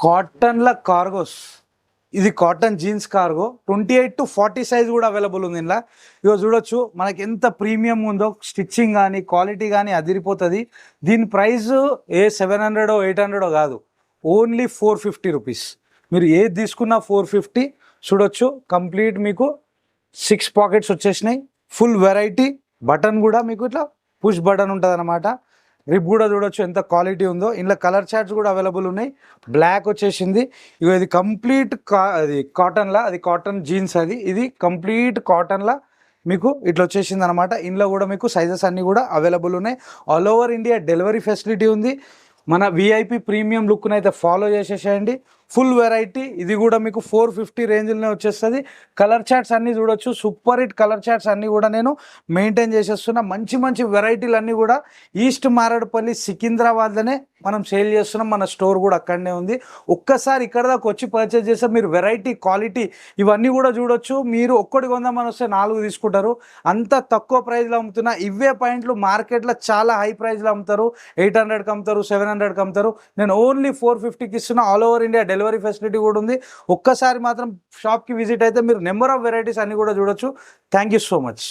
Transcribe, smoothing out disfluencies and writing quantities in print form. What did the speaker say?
కాటన్ల cargos, ఇది cotton jeans cargo 28 to 40 size కూడా available ఉంది ఇందులో. ఇగో చూడొచ్చు మనకి ఎంత ప్రీమియం ఉందో, స్టిచ్చింగ్ కానీ క్వాలిటీ కానీ అదిరిపోతుంది. దీని ప్రైస్ ఏ 700 800 కాదు, ఓన్లీ 450 రూపీస్. మీరు ఏది తీసుకున్నా 450. చూడొచ్చు కంప్లీట్ మీకు 6 పాకెట్స్ వచ్చేసినాయి, ఫుల్ వెరైటీ. బటన్ కూడా మీకు ఇట్లా పుష్ బటన్ ఉంటుంది అనమాట. రిప్ కూడా చూడొచ్చు ఎంత క్వాలిటీ ఉందో. ఇందులో కలర్ చార్ట్స్ కూడా అవైలబుల్ ఉన్నాయి. బ్లాక్ వచ్చేసింది. ఇగో ఇది కంప్లీట్ అది కాటన్లా, అది కాటన్ జీన్స్, ఇది కంప్లీట్ కాటన్లా మీకు ఇట్లా వచ్చేసింది అనమాట. ఇందులో కూడా మీకు సైజెస్ అన్నీ కూడా అవైలబుల్ ఉన్నాయి. All over India delivery facility ఉంది. మన విఐపి ప్రీమియం లుక్ను అయితే ఫాలో చేసేసేయండి. Full variety. ఇది కూడా మీకు 450 రేంజ్లోనే వచ్చేస్తుంది. కలర్ చార్ట్స్ అన్నీ చూడొచ్చు, సూపర్ హిట్ కలర్ చార్ట్స్ అన్నీ కూడా నేను మెయింటైన్ చేసేస్తున్నా. మంచి మంచి వెరైటీలు అన్నీ కూడా ఈస్ట్ మారేడుపల్లి సికింద్రాబాద్లోనే మనం సేల్ చేస్తున్నాం. మన స్టోర్ కూడా అక్కడనే ఉంది. ఒక్కసారి ఇక్కడ దాకా వచ్చి పర్చేజ్ చేస్తే మీరు వెరైటీ, క్వాలిటీ ఇవన్నీ కూడా చూడొచ్చు. మీరు ఒక్కటి కొందామని వస్తే 4 తీసుకుంటారు. అంత తక్కువ ప్రైస్లో అమ్ముతున్నా. ఇవే పాయింట్లు మార్కెట్లో చాలా హై ప్రైస్లో అమ్ముతారు. 800కి అమ్ముతారు, 700కి అమ్ముతారు. నేను ఓన్లీ 450కి ఇస్తున్నా. All over India delivery facility కూడా ఉంది. ఒక్కసారి మాత్రం షాప్కి విజిట్ అయితే మీరు నెంబర్ ఆఫ్ వెరైటీస్ అన్ని కూడా చూడొచ్చు. Thank you so much.